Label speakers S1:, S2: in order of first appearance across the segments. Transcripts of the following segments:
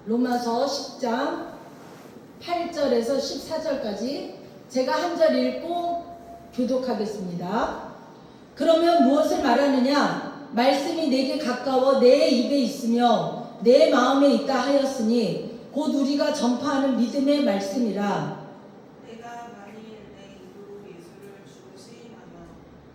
S1: 로마서 10장 8절에서 14절까지 제가 한 절 읽고 교독하겠습니다. 그러면 무엇을 말하느냐? 말씀이 내게 가까워 내 입에 있으며 내 마음에 있다 하였으니 곧 우리가 전파하는 믿음의 말씀이라.
S2: 내가 만일 내 입으로 예수를 죽으시게 하면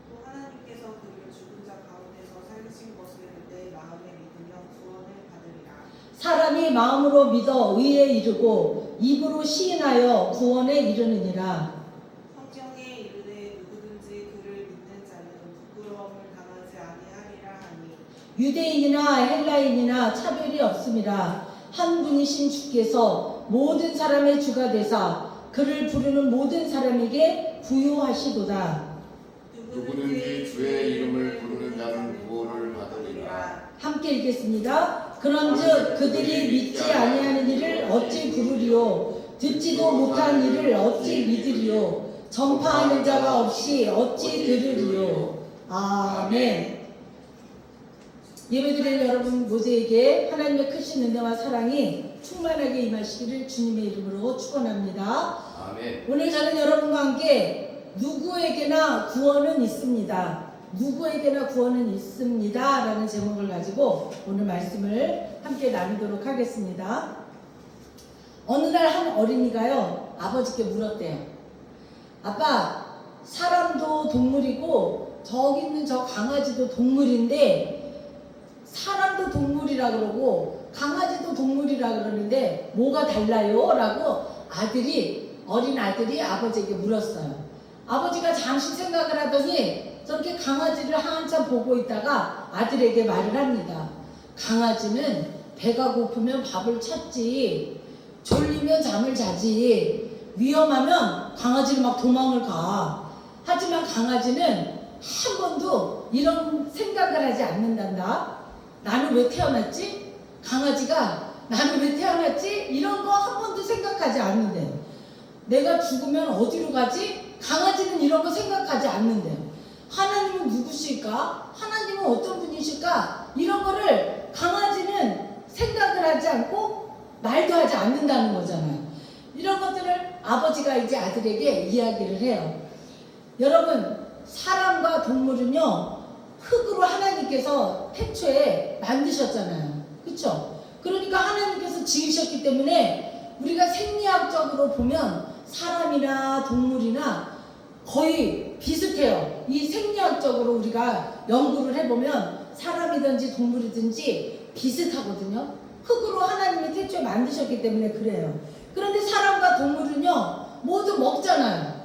S2: 또 하나님께서 그를 죽은 자 가운데서 살리신 것을 내 마음에 믿으며 구원을 받으리라.
S1: 사람이 마음으로 믿어 의에 이르고 입으로 시인하여 구원에 이르느니라.
S2: 성경에 이르되 누구든지 그를 믿는 자는 부끄러움을 당하지 아니하리라 하니
S1: 유대인이나 헬라인이나 차별이 없음이라. 한 분이신 주께서 모든 사람의 주가 되사 그를 부르는 모든 사람에게 부요하시도다.
S3: 누구든지 주의 이름을 부르는 자는 구원을 받으리라.
S1: 함께 읽겠습니다. 그런즉 그들이 믿지 아니하는 이를 어찌 부르리요? 듣지도 못한 이를 어찌 믿으리요? 전파하는 자가 없이 어찌 들으리요? 아멘. 예배드리는 여러분 모두에게 하나님의 크신 은혜와 사랑이 충만하게 임하시기를 주님의 이름으로 축원합니다.
S3: 아멘.
S1: 오늘 저는 여러분과 함께 누구에게나 구원은 있습니다. 누구에게나 구원은 있습니다. 라는 제목을 가지고 오늘 말씀을 함께 나누도록 하겠습니다. 어느 날 한 어린이가요, 아버지께 물었대요. 아빠, 사람도 동물이고 저기 있는 저 강아지도 동물인데 사람도 동물이라 그러고 강아지도 동물이라 그러는데 뭐가 달라요? 라고 어린 아들이 아버지에게 물었어요. 아버지가 잠시 생각을 하더니 저렇게 강아지를 한참 보고 있다가 아들에게 말을 합니다. 강아지는 배가 고프면 밥을 찾지, 졸리면 잠을 자지, 위험하면 강아지는 막 도망을 가. 하지만 강아지는 한 번도 이런 생각을 하지 않는단다. 나는 왜 태어났지? 강아지가 나는 왜 태어났지? 이런 거 한 번도 생각하지 않는데요. 내가 죽으면 어디로 가지? 강아지는 이런 거 생각하지 않는데요. 하나님은 누구실까? 하나님은 어떤 분이실까? 이런 거를 강아지는 생각을 하지 않고 말도 하지 않는다는 거잖아요. 이런 것들을 아버지가 이제 아들에게 이야기를 해요. 여러분, 사람과 동물은요, 흙으로 하나님께서 태초에 만드셨잖아요. 그렇죠? 그러니까 하나님께서 지으셨기 때문에 우리가 생리학적으로 보면 사람이나 동물이나 거의 비슷해요. 이 생리학적으로 우리가 연구를 해보면 사람이든지 동물이든지 비슷하거든요. 흙으로 하나님이 태초에 만드셨기 때문에 그래요. 그런데 사람과 동물은요, 모두 먹잖아요.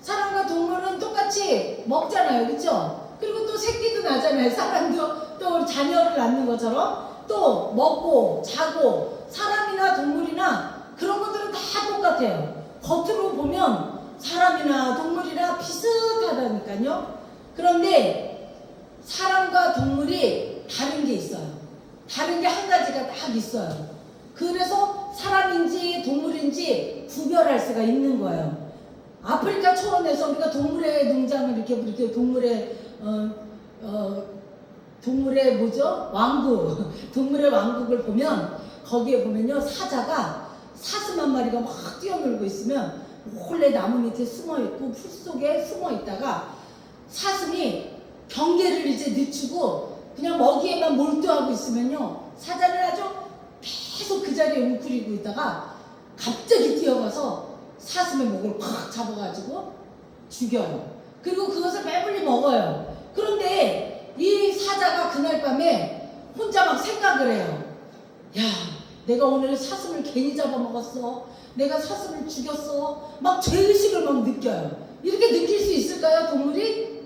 S1: 사람과 동물은 똑같이 먹잖아요. 그렇죠? 그리고 또 새끼도 나잖아요. 사람도 또 자녀를 낳는 것처럼 또 먹고 자고 사람이나 동물이나 그런 것들은 다 똑같아요. 겉으로 보면 사람이나 동물이나 비슷하다니까요. 그런데 사람과 동물이 다른 게 있어요. 다른 게 한 가지가 딱 있어요. 그래서 사람인지 동물인지 구별할 수가 있는 거예요. 아프리카 초원에서 우리가 동물의 농장을 이렇게 동물의 뭐죠? 왕국, 동물의 왕국을 보면 거기에 보면요, 사자가 사슴 한 마리가 막 뛰어놀고 있으면 몰래 나무 밑에 숨어 있고 풀 속에 숨어 있다가 사슴이 경계를 이제 늦추고 그냥 먹이에만 몰두하고 있으면요, 사자는 아주 계속 그 자리에 웅크리고 있다가 갑자기 뛰어가서 사슴의 목을 팍 잡아가지고 죽여요. 그리고 그것을 배불리 먹어요. 그런데 이 사자가 그날 밤에 혼자 막 생각을 해요. 야, 내가 오늘 사슴을 괜히 잡아먹었어. 내가 사슴을 죽였어. 막 죄의식을 막 느껴요. 이렇게 느낄 수 있을까요, 동물이?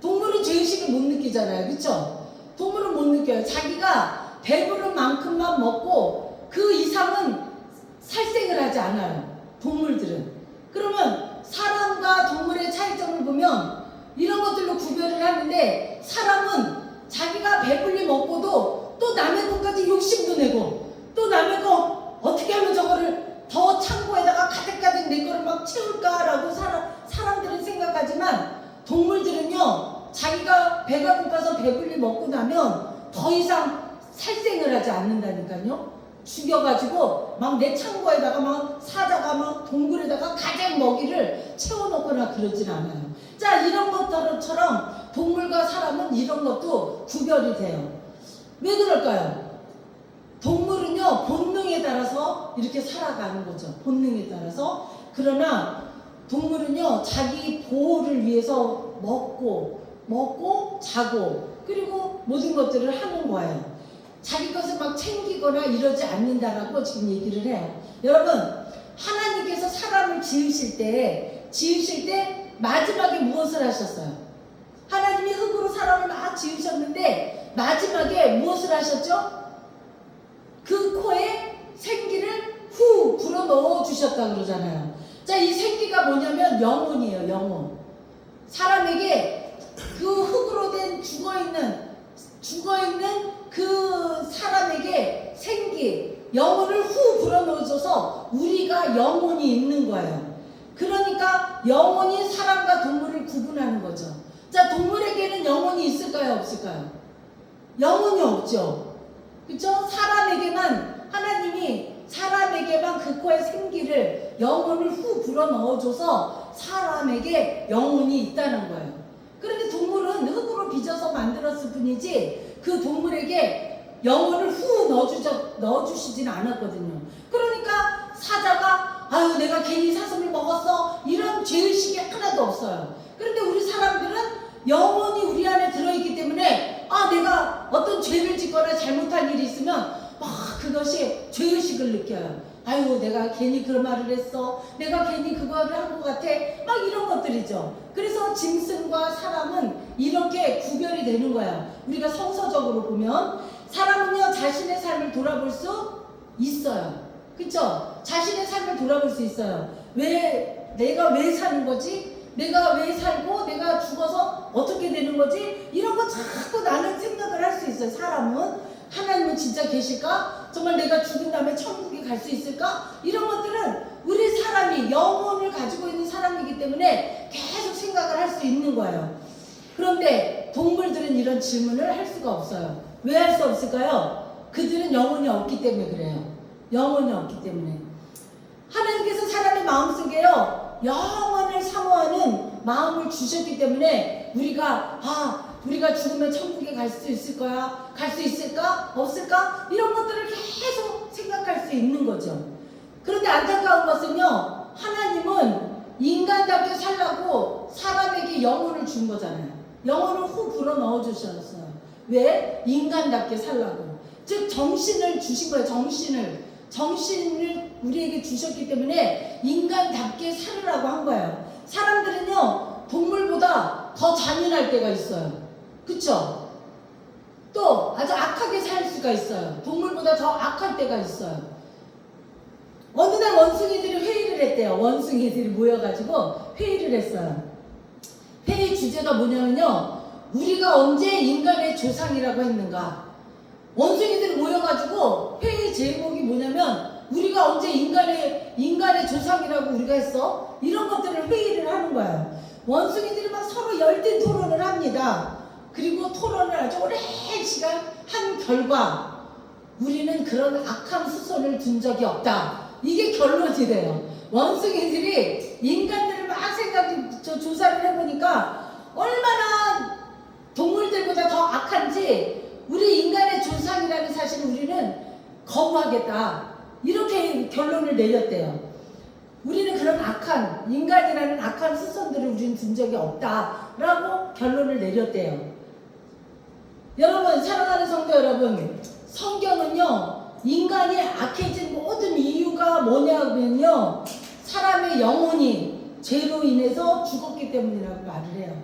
S1: 동물은 죄의식을 못 느끼잖아요. 그쵸? 동물은 못 느껴요. 자기가 배부른 만큼만 먹고 그 이상은 살생을 하지 않아요. 동물들은. 그러면 사람과 동물의 차이점을 보면 이런 것들로 구별을 하는데, 사람은 자기가 배불리 먹고도 또 남의 것까지 욕심도 내고 또 남의 거 어떻게 하면 저거를 더 창고에다가 가득가득 내 거를 막 채울까라고 사람들은 생각하지만, 동물들은요, 자기가 배가 고파서 배불리 먹고 나면 더 이상 살생을 하지 않는다니까요. 죽여가지고 막 내 창고에다가 막 사자가 막 동굴에다가 가장 먹이를 채워놓거나 그러진 않아요. 자, 이런 것처럼 동물과 사람은 이런 것도 구별이 돼요. 왜 그럴까요? 동물은요, 본능에 따라서 이렇게 살아가는 거죠. 본능에 따라서. 그러나 동물은요, 자기 보호를 위해서 먹고 자고 그리고 모든 것들을 하는 거예요. 자기 것을 막 챙기거나 이러지 않는다라고 지금 얘기를 해요. 여러분, 하나님께서 사람을 지으실 때 마지막에 무엇을 하셨어요? 하나님이 흙으로 사람을 막 지으셨는데 마지막에 무엇을 하셨죠? 그 코에 생기를 후 불어 넣어 주셨다 그러잖아요. 자, 이 생기가 뭐냐면 영혼이에요. 영혼. 사람에게 그 흙으로 된 죽어있는 그 사람에게 생기, 영혼을 후 불어 넣어줘서 우리가 영혼이 있는 거예요. 그러니까 영혼이 사람과 동물을 구분하는 거죠. 자, 동물에게는 영혼이 있을까요? 없을까요? 영혼이 없죠. 그렇죠? 하나님이 사람에게만 그 코에 생기를, 영혼을 후 불어 넣어줘서 사람에게 영혼이 있다는 거예요. 그런데 동물은 흙으로 빚어서 만들었을 뿐이지 그 동물에게 영혼을 후 넣어주시진 않았거든요. 그러니까 사자가 아유 내가 괜히 사슴을 먹었어 이런 죄의식이 하나도 없어요. 그런데 우리 사람들은 영혼이 우리 안에 들어있기 때문에 내가 어떤 죄를 짓거나 잘못한 일이 있으면 그것이 죄의식을 느껴요. 아유 내가 괜히 그런 말을 했어, 내가 괜히 그거를 한 것 같아, 막 이런 것들이죠. 그래서 짐승과 사람은 이렇게 구별이 되는 거예요. 우리가 성서적으로 보면 사람은요 자신의 삶을 돌아볼 수 있어요. 그쵸? 자신의 삶을 돌아볼 수 있어요. 내가 왜 사는 거지? 내가 왜 살고 내가 죽어서 어떻게 되는 거지? 이런 거 자꾸 나는 생각을 할 수 있어요. 사람은. 하나님은 진짜 계실까? 정말 내가 죽은 다음에 천국에 갈 수 있을까? 이런 것들은 우리 사람이 영혼을 가지고 있는 사람이기 때문에 계속 생각을 할 수 있는 거예요. 그런데 동물들은 이런 질문을 할 수가 없어요. 왜 할 수 없을까요? 그들은 영혼이 없기 때문에 그래요. 영혼이 없기 때문에. 하나님께서 사람의 마음속에요 영원을 사모하는 마음을 주셨기 때문에 우리가 죽으면 천국에 갈 수 있을 거야? 갈 수 있을까? 없을까? 이런 것들을 계속 생각할 수 있는 거죠. 그런데 안타까운 것은요, 하나님은 인간답게 살라고 사람에게 영혼을 준 거잖아요. 영혼을 후 불어 넣어 주셨어요. 왜? 인간답게 살라고. 즉 정신을 주신 거예요. 정신을 우리에게 주셨기 때문에 인간답게 살으라고 한 거예요. 사람들은요 동물보다 더 잔인할 때가 있어요. 그쵸? 또 아주 악하게 살 수가 있어요. 동물보다 더 악할 때가 있어요. 어느 날 원숭이들이 회의를 했대요. 원숭이들이 모여가지고 회의를 했어요. 회의 주제가 뭐냐면요, 우리가 언제 인간의 조상이라고 했는가. 원숭이들이 모여가지고 회의 제목이 뭐냐면 우리가 언제 인간의 조상이라고 우리가 했어? 이런 것들을 회의를 하는 거예요. 원숭이들이 막 서로 열띤 토론을 합니다. 그리고 토론을 아주 오랜 시간 한 결과 우리는 그런 악한 후손을 둔 적이 없다. 이게 결론이 돼요. 원숭이들이 인간들을 막 조사를 해보니까 얼마나 동물들보다 더 악한지 우리 인간의 조상이라는 사실을 우리는 거부하겠다. 이렇게 결론을 내렸대요. 우리는 그런 인간이라는 악한 후손들을 우리는 둔 적이 없다라고 결론을 내렸대요. 여러분, 사랑하는 성도 여러분, 성경은요 인간이 악해진 모든 이유가 뭐냐면요 사람의 영혼이 죄로 인해서 죽었기 때문이라고 말을 해요.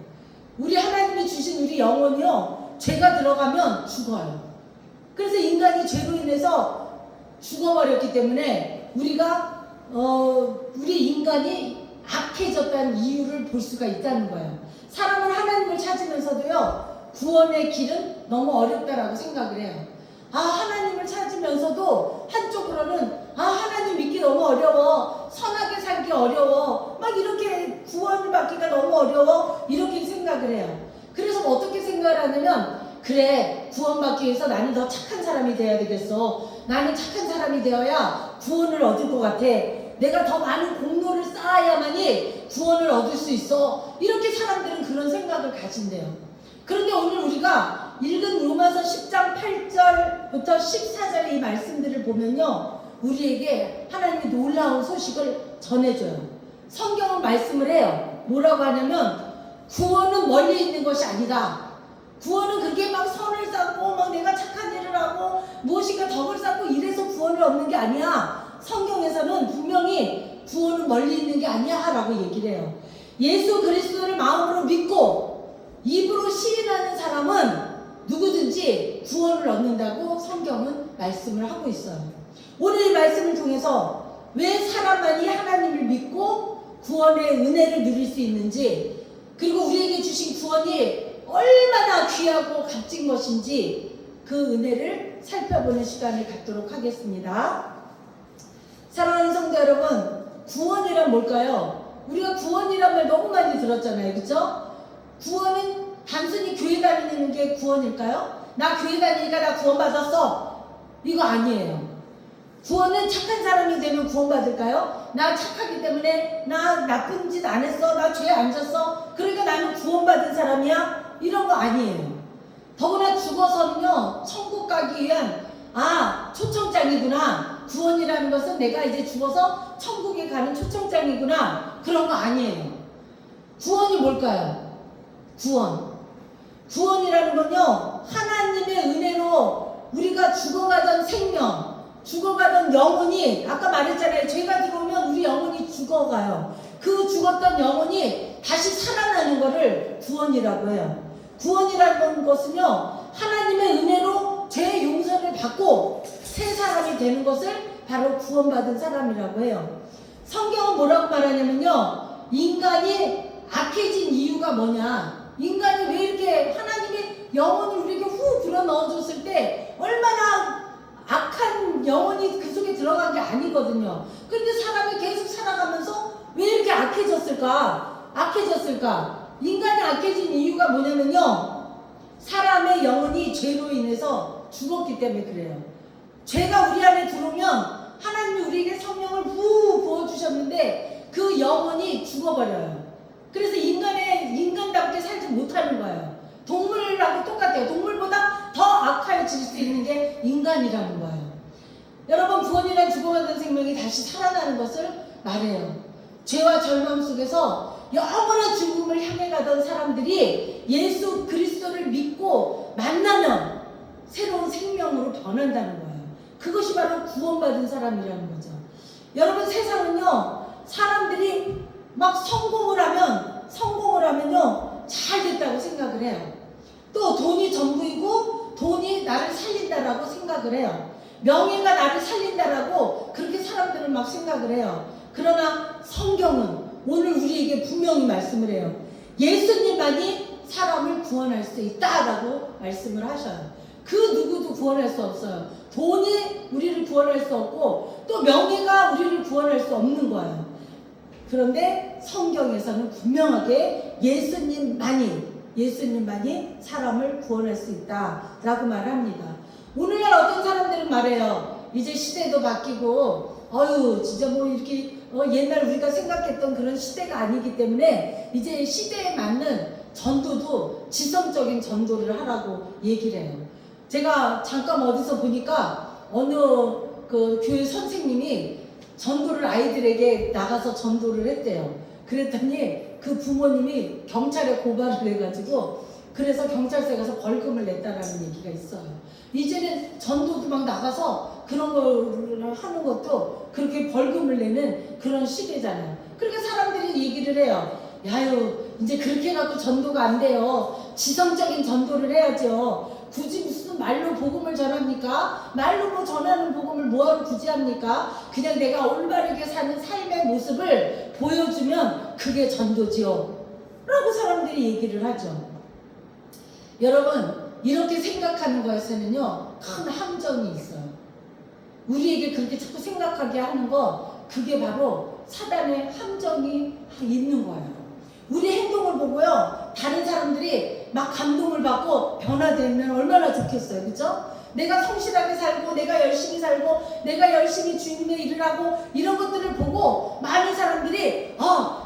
S1: 우리 하나님이 주신 우리 영혼이요 죄가 들어가면 죽어요. 그래서 인간이 죄로 인해서 죽어버렸기 때문에 우리 인간이 악해졌다는 이유를 볼 수가 있다는 거예요. 사람은 하나님을 찾으면서도요 구원의 길은 너무 어렵다라고 생각을 해요. 하나님을 찾으면서도 한쪽으로는 하나님 믿기 너무 어려워, 선하게 살기 어려워, 막 이렇게 구원을 받기가 너무 어려워, 이렇게 생각을 해요. 그래서 어떻게 생각을 하냐면 그래, 구원받기 위해서 나는 더 착한 사람이 돼야 되겠어. 나는 착한 사람이 되어야 구원을 얻을 것 같아. 내가 더 많은 공로를 쌓아야만이 구원을 얻을 수 있어. 이렇게 사람들은 그런 생각을 가진대요. 그런데 오늘 우리가 읽은 로마서 10장 8절부터 14절의 이 말씀들을 보면요, 우리에게 하나님이 놀라운 소식을 전해줘요. 성경은 말씀을 해요. 뭐라고 하냐면 구원은 멀리 있는 것이 아니다. 구원은 그렇게 막 선을 쌓고 막 내가 착한 일을 하고 무엇인가 덕을 쌓고 이래서 구원을 얻는 게 아니야. 성경에서는 분명히 구원은 멀리 있는 게 아니야 라고 얘기를 해요. 예수 그리스도를 마음으로 믿고 입으로 시인하는 사람은 누구든지 구원을 얻는다고 성경은 말씀을 하고 있어요. 오늘 이 말씀을 통해서 왜 사람만이 하나님을 믿고 구원의 은혜를 누릴 수 있는지, 그리고 우리에게 주신 구원이 얼마나 귀하고 값진 것인지 그 은혜를 살펴보는 시간을 갖도록 하겠습니다. 사랑하는 성도 여러분, 구원이란 뭘까요? 우리가 구원이란 말 너무 많이 들었잖아요. 그렇죠? 구원은 단순히 교회 다니는 게 구원일까요? 나 교회 다니니까 나 구원받았어. 이거 아니에요. 구원은 착한 사람이 되면 구원받을까요? 나 착하기 때문에 나 나쁜 짓 안 했어. 나 죄 안 졌어. 그러니까 나는 구원받은 사람이야? 이런 거 아니에요. 더구나 죽어서는요, 천국 가기 위한 초청장이구나. 구원이라는 것은 내가 이제 죽어서 천국에 가는 초청장이구나. 그런 거 아니에요. 구원이 뭘까요? 구원이라는 건요, 하나님의 은혜로 우리가 죽어가던 생명, 죽어가던 영혼이, 아까 말했잖아요. 죄가 들어오면 우리 영혼이 죽어가요. 그 죽었던 영혼이 다시 살아나는 것을 구원이라고 해요. 구원이라는 것은요, 하나님의 은혜로 죄 용서를 받고 새 사람이 되는 것을 바로 구원받은 사람이라고 해요. 성경은 뭐라고 말하냐면요, 인간이 악해진 이유가 뭐냐, 인간이 왜 이렇게 하나님의 영혼을 우리에게 후 불어넣어줬을 때 얼마나 악한 영혼이 그 속에 들어간 게 아니거든요. 그런데 사람이 계속 살아가면서 왜 이렇게 악해졌을까? 인간이 악해진 이유가 뭐냐면요, 사람의 영혼이 죄로 인해서 죽었기 때문에 그래요. 죄가 우리 안에 들어오면 하나님이 우리에게 성령을 부어주셨는데 그 영혼이 죽어버려요. 그래서 인간답게 살지 못하는 거예요. 동물하고 똑같아요. 동물보다 더 악해질 수 있는 게 인간이라는 거예요. 여러분, 구원이란 죽어가던 생명이 다시 살아나는 것을 말해요. 죄와 절망 속에서 영원한 죽음을 향해 가던 사람들이 예수 그리스도를 믿고 만나면 새로운 생명으로 변한다는 거예요. 그것이 바로 구원받은 사람이라는 거죠. 여러분, 세상은요, 사람들이 막 성공을 하면요, 잘 됐다고 생각을 해요. 또 돈이 전부이고 돈이 나를 살린다라고 생각을 해요. 명예가 나를 살린다라고 그렇게 사람들은 막 생각을 해요. 그러나 성경은 오늘 우리에게 분명히 말씀을 해요. 예수님만이 사람을 구원할 수 있다라고 말씀을 하셔요. 그 누구도 구원할 수 없어요. 돈이 우리를 구원할 수 없고 또 명예가 우리를 구원할 수 없는 거예요. 그런데 성경에서는 분명하게 예수님만이 사람을 구원할 수 있다라고 말합니다. 오늘날 어떤 사람들은 말해요. 이제 시대도 바뀌고 진짜 뭐 이렇게 옛날 우리가 생각했던 그런 시대가 아니기 때문에 이제 시대에 맞는 전도도 지성적인 전도를 하라고 얘기를 해요. 제가 잠깐 어디서 보니까 어느 그 교회 선생님이 전도를 아이들에게 나가서 전도를 했대요. 그랬더니 그 부모님이 경찰에 고발을 해가지고 그래서 경찰서에 가서 벌금을 냈다라는 얘기가 있어요. 이제는 전도도 막 나가서 그런 걸 하는 것도 그렇게 벌금을 내는 그런 시대잖아요. 그러니까 사람들이 얘기를 해요. 이제 그렇게 해갖고 전도가 안 돼요. 지성적인 전도를 해야죠. 굳이 무슨 말로 복음을 전합니까? 말로 뭐 전하는 복음을 뭐하러 굳이 합니까? 그냥 내가 올바르게 사는 삶의 모습을 보여주면 그게 전도지요. 라고 사람들이 얘기를 하죠. 여러분, 이렇게 생각하는 것에는요, 큰 함정이 있어요. 우리에게 그렇게 자꾸 생각하게 하는 거, 그게 바로 사단의 함정이 있는 거예요. 우리 행동을 보고요 다른 사람들이 막 감동을 받고 변화되면 얼마나 좋겠어요. 그죠? 내가 성실하게 살고 내가 열심히 살고 내가 열심히 주님의 일을 하고 이런 것들을 보고 많은 사람들이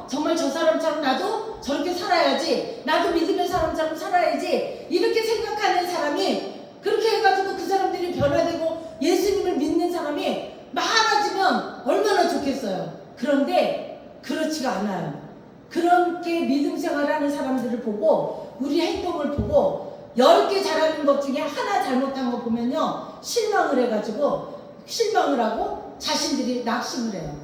S1: 정말 저 사람처럼 나도 저렇게 살아야지, 나도 믿음의 사람처럼 살아야지 이렇게 생각하는 사람이, 그렇게 해가지고 그 사람들이 변화되고 예수님을 믿는 사람이 많아지면 얼마나 좋겠어요. 그런데 그렇지가 않아요. 그렇게 믿음 생활하는 사람들을 보고 우리 행동을 보고 10개 잘하는 것 중에 하나 잘못한 거 보면요 실망을 해가지고 실망을 하고 자신들이 낙심을 해요.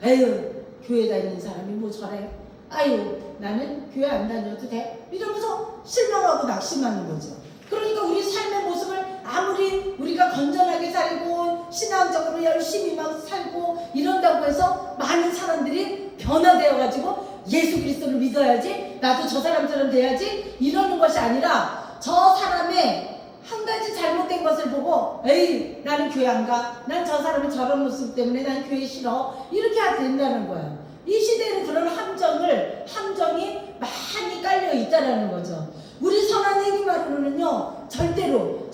S1: 에휴 교회 다니는 사람이 뭐 저래, 아유 나는 교회 안 다녀도 돼, 이러면서 실망하고 낙심하는 거죠. 그러니까 우리 삶의 모습을 아무리 우리가 건전하게 살고 신앙적으로 열심히 막 살고 이런다고 해서 많은 사람들이 변화되어가지고 예수 그리스도를 믿어야지, 나도 저 사람처럼 돼야지 이러는 것이 아니라 저 사람의 한 가지 잘못된 것을 보고 에이 나는 교회 안 가, 난 저 사람의 저런 모습 때문에 난 교회 싫어, 이렇게 된다는 거예요. 이 시대에는 그런 함정이 많이 깔려 있다라는 거죠. 우리 선한 행위만으로는요 절대로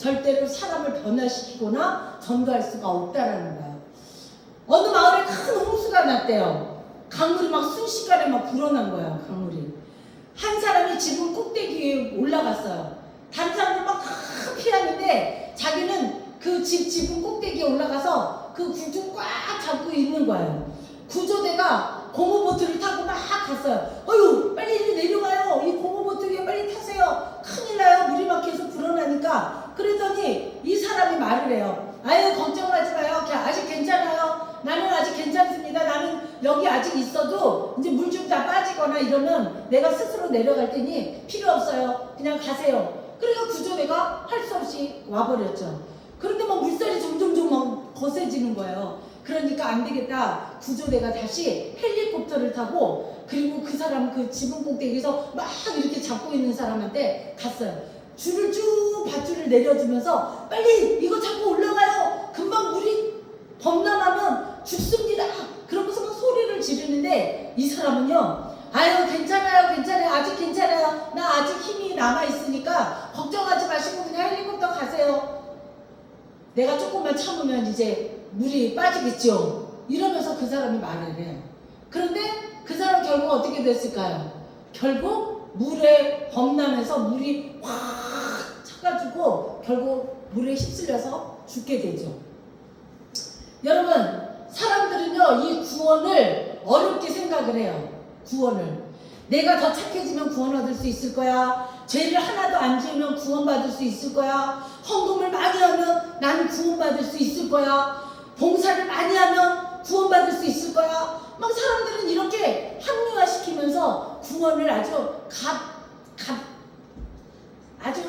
S1: 사람을 변화시키거나 전도할 수가 없다라는 거예요. 어느 마을에 큰 홍수가 났대요. 강물이 막 순식간에 막 불어난 거예요. 강물이. 한 사람이 지붕 꼭대기에 올라갔어요. 다른 사람들 막 피하는데 자기는 그 지붕 꼭대기에 올라가서 그 구조 꽉 잡고 있는 거예요. 구조대가 고무보트를 타고 막 갔어요. 어휴 빨리 이리 내려가요, 이 고무보트에 빨리 타세요, 큰일 나요, 물이 막 계속 불어나니까. 그랬더니 이 사람이 말을 해요. 아유 걱정하지 마요, 아직 괜찮아요, 나는 아직 괜찮습니다, 나는 여기 아직 있어도 이제 물 좀 다 빠지거나 이러면 내가 스스로 내려갈 테니 필요 없어요, 그냥 가세요. 그러니까 구조대가 할 수 없이 와버렸죠. 그런데 막 물살이 점점 막 거세지는 거예요. 그러니까 안 되겠다, 구조대가 다시 헬리콥터를 타고 그리고 그 사람 그 지붕 꼭대기에서 막 이렇게 잡고 있는 사람한테 갔어요. 줄을 쭉 밧줄을 내려주면서 빨리 이거 잡고 올라가요, 금방 물이 범람하면 죽습니다, 그러면서 막 소리를 지르는데 이 사람은요 아유 괜찮아요, 아직 괜찮아요, 나 아직 힘이 남아있으니까 걱정하지 마시고 그냥 헬리콥터 가세요, 내가 조금만 참으면 이제 물이 빠지겠죠, 이러면서 그 사람이 말을 해요. 그런데 그 사람 결국 어떻게 됐을까요? 결국 물에 범람해서 물이 확 차가지고 결국 물에 휩쓸려서 죽게 되죠. 여러분 사람들은요 이 구원을 어렵게 생각을 해요. 구원을 내가 더 착해지면 구원 얻을 수 있을 거야, 죄를 하나도 안 지으면 구원 받을 수 있을 거야, 헌금을 많이 하면 나는 구원 받을 수 있을 거야, 봉사를 많이 하면 구원 받을 수 있을 거야. 막 사람들은 이렇게 합리화시키면서 구원을 아주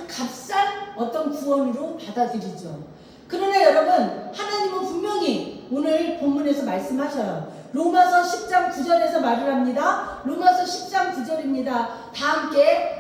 S1: 값싼 어떤 구원으로 받아들이죠. 그러나 여러분 하나님은 분명히 오늘 본문에서 말씀하셔요. 로마서 10장 9절에서 말을 합니다. 로마서 10장 9절입니다. 다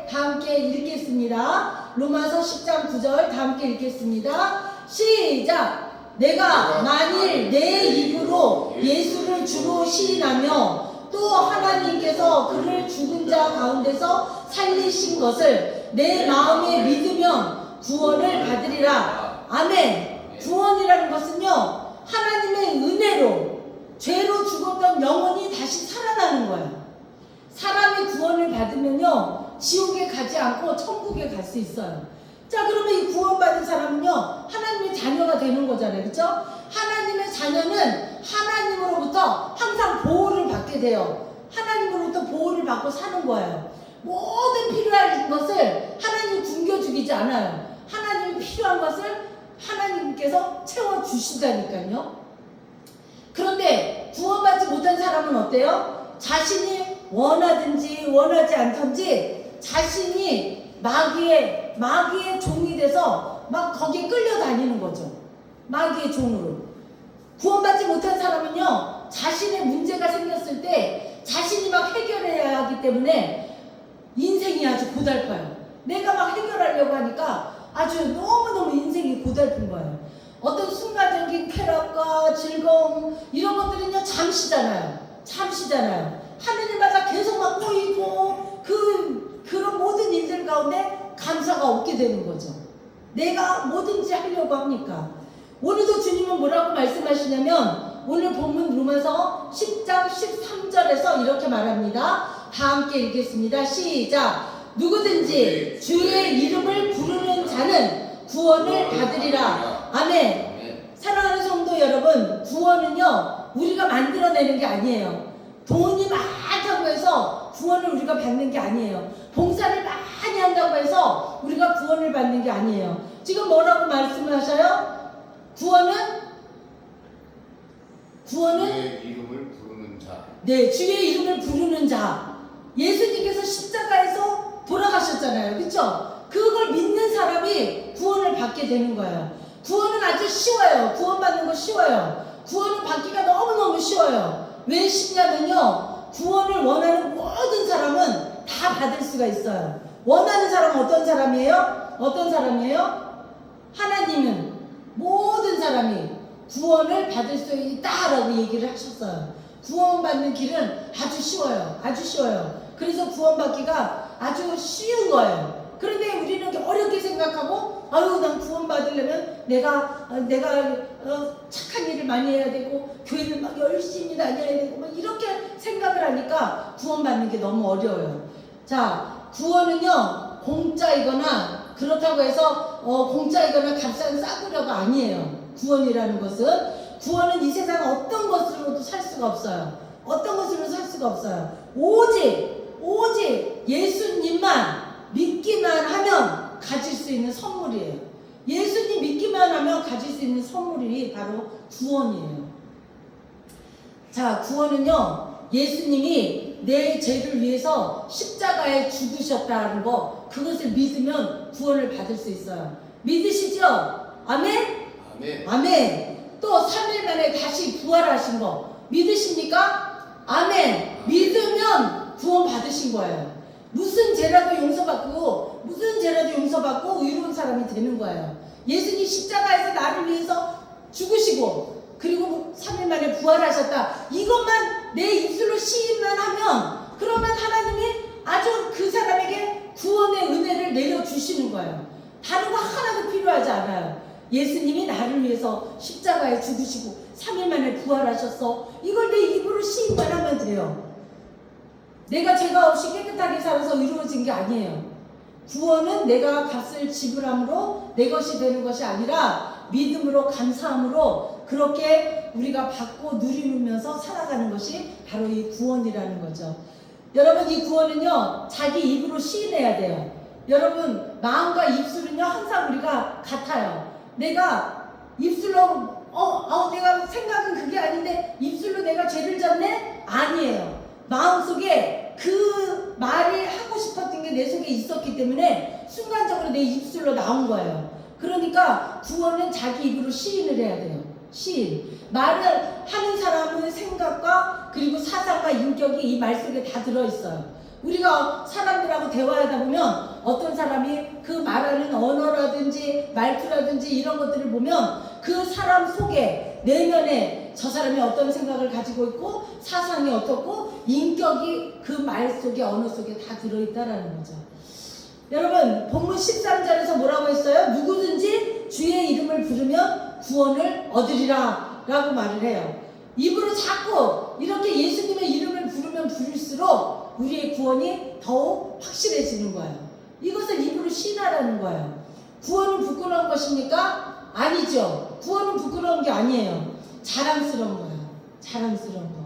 S1: 함께 읽겠습니다. 로마서 10장 9절 다 함께 읽겠습니다. 시작! 내가 만일 내 입으로 예수를 주로 시인하며 또 하나님께서 그를 죽은 자 가운데서 살리신 것을 내 마음에 믿으면 구원을 받으리라. 아멘. 구원이라는 것은요 하나님의 은혜로 죄로 죽었던 영혼이 다시 살아나는 거예요. 사람이 구원을 받으면요 지옥에 가지 않고 천국에 갈 수 있어요. 자 그러면 이 구원받은 사람은요 하나님의 자녀가 되는 거잖아요. 그렇죠? 하나님의 자녀는 하나님으로부터 항상 보호를 받게 돼요. 하나님으로부터 보호를 받고 사는 거예요. 모든 필요한 것을 하나님이 굶겨주기지 않아요. 하나님이 필요한 것을 하나님께서 채워주신다니까요. 그런데 구원받지 못한 사람은 어때요? 자신이 원하든지 원하지 않든지 자신이 마귀의 종이 돼서 막 거기에 끌려다니는 거죠. 마귀의 종으로. 구원받지 못한 사람은요 자신의 문제가 생겼을 때 자신이 막 해결해야 하기 때문에 인생이 아주 고달파요. 내가 막 해결하려고 하니까 아주 너무너무 인생이 고달픈 거예요. 어떤 순간적인 쾌락과 즐거움 이런 것들은요 잠시잖아요. 하는 일마다 계속 막 꼬이고 그 그런 모든 일들 가운데 감사가 없게 되는 거죠. 내가 뭐든지 하려고 합니까? 오늘도 주님은 뭐라고 말씀하시냐면 오늘 본문 로마서 10장 13절에서 이렇게 말합니다. 다 함께 읽겠습니다. 시작. 누구든지 주의 이름을 부르는 자는 구원을 받으리라. 아멘. 사랑하는 성도 여러분, 구원은요 우리가 만들어내는 게 아니에요. 돈이 많다고 해서 구원을 우리가 받는 게 아니에요. 봉사를 많이 한다고 해서 우리가 구원을 받는 게 아니에요. 지금 뭐라고 말씀을 하셔요? 구원은
S3: 주의 이름을 부르는 자.
S1: 네, 주의 이름을 부르는 자. 예수님께서 십자가에서 돌아가셨잖아요. 그렇죠? 그걸 믿는 사람이 구원을 받게 되는 거예요. 구원은 아주 쉬워요. 구원받는 거 쉬워요. 구원을 받기가 너무너무 쉬워요. 왜 쉽냐면요, 구원을 원하는 모든 사람은 다 받을 수가 있어요. 원하는 사람은 어떤 사람이에요? 어떤 사람이에요? 하나님은 모든 사람이 구원을 받을 수 있다라고 얘기를 하셨어요. 구원받는 길은 아주 쉬워요. 아주 쉬워요. 그래서 구원받기가 아주 쉬운 거예요. 그런데 우리는 어렵게 생각하고, 아유, 난 구원받으려면 내가 착한 일을 많이 해야 되고, 교회를 막 열심히 다녀야 되고, 막 이렇게 생각을 하니까 구원받는 게 너무 어려워요. 자, 구원은요, 공짜이거나, 그렇다고 해서, 공짜이거나 값싼 싸구려가 아니에요. 구원이라는 구원은 이 세상 어떤 것으로도 살 수가 없어요. 어떤 것으로도 살 수가 없어요. 오직 예수님만 믿기만 하면 가질 수 있는 선물이에요. 예수님 믿기만 하면 가질 수 있는 선물이 바로 구원이에요. 자, 구원은요, 예수님이 내 죄를 위해서 십자가에 죽으셨다는 거, 그것을 믿으면 구원을 받을 수 있어요. 믿으시죠? 아멘?
S3: 아멘.
S1: 아멘. 또 3일 만에 다시 부활하신 거 믿으십니까? 아멘. 믿으면 구원 받으신 거예요. 무슨 죄라도 용서받고 의로운 사람이 되는 거예요. 예수님 십자가에서 나를 위해서 죽으시고 그리고 3일 만에 부활하셨다. 이것만 내 입술로 시인만 하면 그러면 하나님이 아주 그 사람에게 구원의 은혜를 내려주시는 거예요. 다른 거 하나도 필요하지 않아요. 예수님이 나를 위해서 십자가에 죽으시고 3일 만에 부활하셨어. 이걸 내 입으로 시인만 하면 돼요. 내가 죄가 없이 깨끗하게 살아서 이루어진 게 아니에요. 구원은 내가 값을 지불함으로 내 것이 되는 것이 아니라 믿음으로 감사함으로 그렇게 우리가 받고 누리면서 살아가는 것이 바로 이 구원이라는 거죠. 여러분, 이 구원은요 자기 입으로 시인해야 돼요. 여러분, 마음과 입술은요 항상 우리가 같아요. 내가 입술로 내가 생각은 그게 아닌데 입술로 내가 죄를 졌네? 아니에요. 마음속에 그 말을 하고 싶었던 게 내 속에 있었기 때문에 순간적으로 내 입술로 나온 거예요. 그러니까 구원은 자기 입으로 시인을 해야 돼요. 시인. 말을 하는 사람의 생각과 그리고 사상과 인격이 이 말 속에 다 들어있어요. 우리가 사람들하고 대화하다 보면 어떤 사람이 그 말하는 언어라든지 말투라든지 이런 것들을 보면 그 사람 속에 내면에 저 사람이 어떤 생각을 가지고 있고 사상이 어떻고 인격이 그 말 속에 언어 속에 다 들어있다라는 거죠. 여러분, 본문 13절에서 뭐라고 했어요? 누구든지 주의 이름을 부르면 구원을 얻으리라 라고 말을 해요. 입으로 자꾸 이렇게 예수님의 이름을 부르면 부를수록 우리의 구원이 더욱 확실해지는 거예요. 이것을 입으로 시인하라는 거예요. 구원은 부끄러운 것입니까? 아니죠. 구원은 부끄러운 게 아니에요. 자랑스러운 거예요. 자랑스러운 거.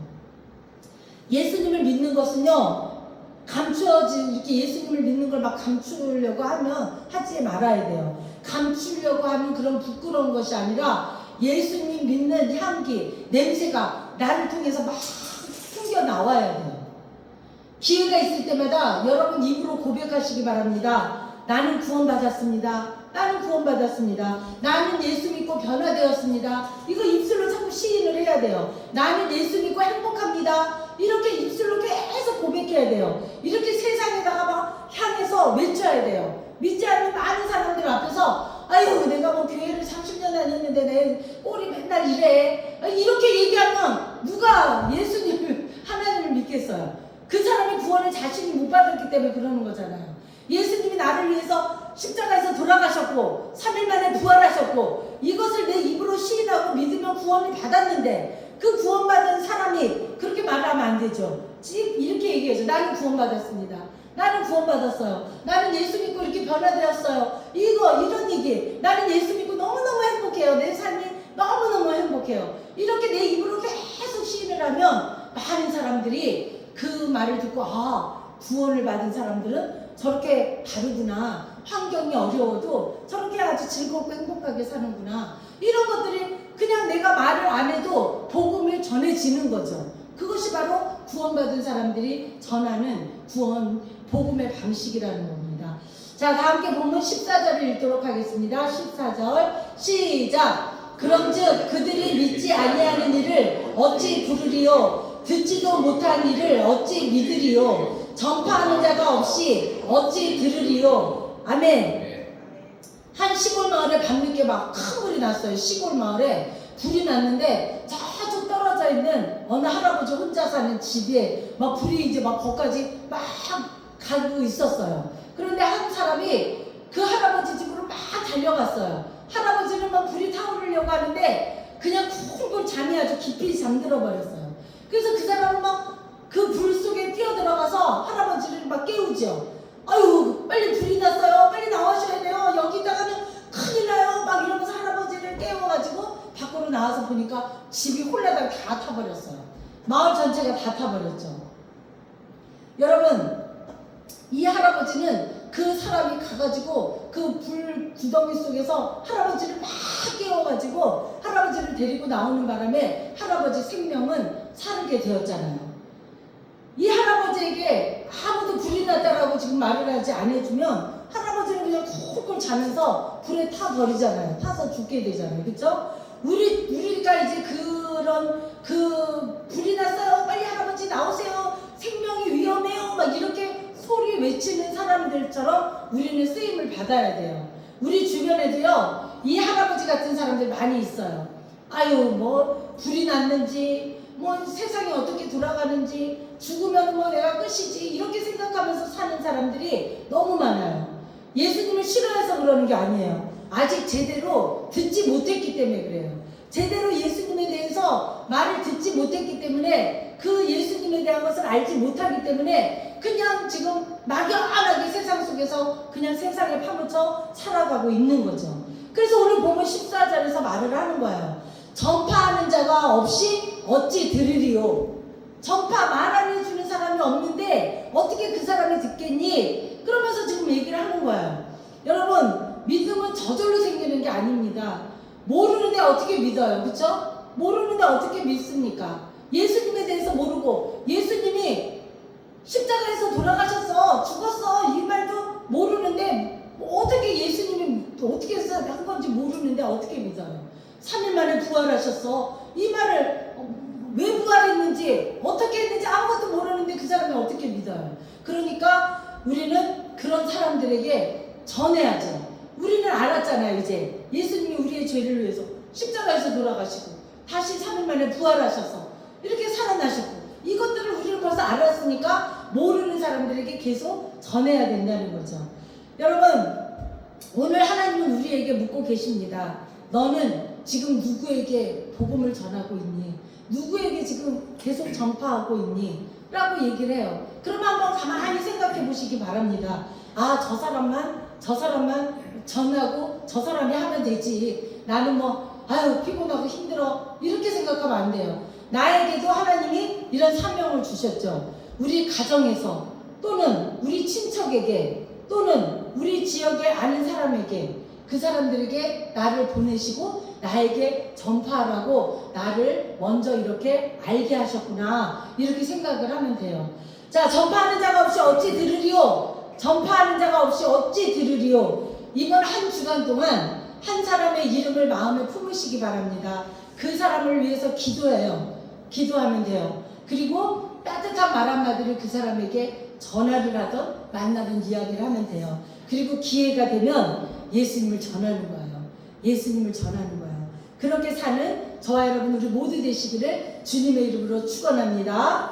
S1: 예수님을 믿는 것은요, 이렇게 예수님을 믿는 걸 막 감추려고 하면 하지 말아야 돼요. 감추려고 하면 그런 부끄러운 것이 아니라 예수님 믿는 향기, 냄새가 나를 통해서 막 풍겨 나와야 돼요. 기회가 있을 때마다 여러분 입으로 고백하시기 바랍니다. 나는 구원받았습니다. 나는 구원받았습니다. 나는 예수 믿고 변화되었습니다. 이거 입술로 자꾸 시인을 해야 돼요. 나는 예수 믿고 행복합니다. 이렇게 입술로 계속 고백해야 돼요. 이렇게 세상에다가 막 향해서 외쳐야 돼요. 믿지 않는 많은 사람들 앞에서 아유, 내가 뭐 교회를 30년 다녔는데 내 꼴이 맨날 이래, 이렇게 얘기하면 누가 예수님을 하나님을 믿겠어요? 그 사람이 구원을 구원을 자신이 못 받았기 때문에 그러는 거잖아요. 예수님이 나를 위해서 십자가에서 돌아가셨고 3일 만에 부활하셨고 이것을 내 입으로 시인하고 믿으면 구원을 받았는데 그 구원받은 사람이 그렇게 말하면 안 되죠. 이렇게 얘기해줘. 나는 구원받았습니다. 나는 구원받았어요. 나는 예수 믿고 이렇게 변화되었어요. 이런 얘기. 나는 예수 믿고 너무너무 행복해요. 내 삶이 너무너무 행복해요. 이렇게 내 입으로 계속 시인을 하면 많은 사람들이 그 말을 듣고 구원을 받은 사람들은 저렇게 다르구나. 환경이 어려워도 저렇게 아주 즐겁고 행복하게 사는구나. 이런 것들이 그냥 내가 말을 안 해도 복음을 전해지는 거죠. 그것이 바로 구원받은 사람들이 전하는 복음의 방식이라는 겁니다. 자, 다 함께 본문 14절을 읽도록 하겠습니다. 14절 시작. 그런즉 그들이 믿지 아니하는 이를 어찌 부르리요? 듣지도 못한 이를 어찌 믿으리요? 전파하는 자가 없이 어찌 들으리요? 아멘. 한 시골 마을에 밤늦게 막 큰 불이 났어요. 시골 마을에 불이 났는데 저쪽 떨어져 있는 어느 할아버지 혼자 사는 집에 막 불이 이제 막 거기까지 막 가고 있었어요. 그런데 한 사람이 그 할아버지 집으로 막 달려갔어요. 할아버지는 막 불이 타오르려고 하는데 그냥 쿵쿵 잠이 아주 깊이 잠들어 버렸어요. 그래서 그 사람은 막 그 불 속에 뛰어들어가서 할아버지를 막 깨우죠. 아유, 빨리 불이 났어요. 빨리 나와셔야 돼요. 여기다가는 큰일 나요. 막 이러면서 할아버지를 깨워가지고 밖으로 나와서 보니까 집이 홀라당 다 타버렸어요. 마을 전체가 다 타버렸죠. 여러분, 이 할아버지는 그 사람이 가가지고 그 불 구덩이 속에서 할아버지를 막 깨워가지고 할아버지를 데리고 나오는 바람에 할아버지 생명은 사르게 되었잖아요. 이 할아버지에게 아무도 불이 났다라고 지금 말을 하지 안 해주면 할아버지는 그냥 쿨쿨 자면서 불에 타버리잖아요. 타서 죽게 되잖아요. 그쵸? 우리가 이제 그 불이 났어요. 빨리 할아버지 나오세요. 생명이 위험해요. 막 이렇게 소리 외치는 사람들처럼 우리는 쓰임을 받아야 돼요. 우리 주변에도요, 이 할아버지 같은 사람들 많이 있어요. 아유, 뭐 불이 났는지 뭐 세상이 어떻게 돌아가는지 죽으면 뭐 내가 끝이지 이렇게 생각하면서 사는 사람들이 너무 많아요. 예수님을 싫어해서 그러는 게 아니에요. 아직 제대로 듣지 못했기 때문에 그래요. 제대로 예수님에 대해서 말을 듣지 못했기 때문에 그 예수님에 대한 것을 알지 못하기 때문에 그냥 지금 막연하게 세상 속에서 그냥 세상에 파묻혀 살아가고 있는 거죠. 그래서 오늘 보면 14절에서 말을 하는 거예요. 전파하는 자가 없이 어찌 들으리요? 전파 말 안 해주는 사람이 없는데 어떻게 그 사람이 듣겠니? 그러면서 지금 얘기를 하는 거예요. 여러분, 믿음은 저절로 생기는 게 아닙니다. 모르는데 어떻게 믿어요? 그쵸? 모르는데 어떻게 믿습니까? 예수님에 대해서 모르고 예수님이 십자가에서 돌아가셨어, 죽었어 이 말도 모르는데 어떻게 예수님이 어떻게 해서 한 건지 모르는데 어떻게 믿어요? 3일 만에 부활하셨어. 이 말을 왜 부활했는지 어떻게 했는지 아무것도 모르는데 그 사람이 어떻게 믿어요? 그러니까 우리는 그런 사람들에게 전해야죠. 우리는 알았잖아요. 이제 예수님이 우리의 죄를 위해서 십자가에서 돌아가시고 다시 3일 만에 부활하셔서 이렇게 살아나셨고 이것들을 우리는 벌써 알았으니까 모르는 사람들에게 계속 전해야 된다는 거죠. 여러분, 오늘 하나님은 우리에게 묻고 계십니다. 너는 지금 누구에게 복음을 전하고 있니? 누구에게 지금 계속 전파하고 있니? 라고 얘기를 해요. 그러면 한번 가만히 생각해 보시기 바랍니다. 저 사람만 전하고 저 사람이 하면 되지. 나는 피곤하고 힘들어. 이렇게 생각하면 안 돼요. 나에게도 하나님이 이런 사명을 주셨죠. 우리 가정에서 또는 우리 친척에게 또는 우리 지역에 아는 사람에게 그 사람들에게 나를 보내시고 나에게 전파하라고 나를 먼저 이렇게 알게 하셨구나 이렇게 생각을 하면 돼요. 자, 전파하는 자가 없이 어찌 들으리요? 전파하는 자가 없이 어찌 들으리요? 이번 한 주간 동안 한 사람의 이름을 마음에 품으시기 바랍니다. 그 사람을 위해서 기도하면 돼요. 그리고 따뜻한 말 한마디를 그 사람에게 전화를 하든 만나든 이야기를 하면 돼요. 그리고 기회가 되면 예수님을 전하는 거예요. 예수님을 전하는 거예요. 그렇게 사는 저와 여러분 우리 모두 되시기를 주님의 이름으로 축원합니다.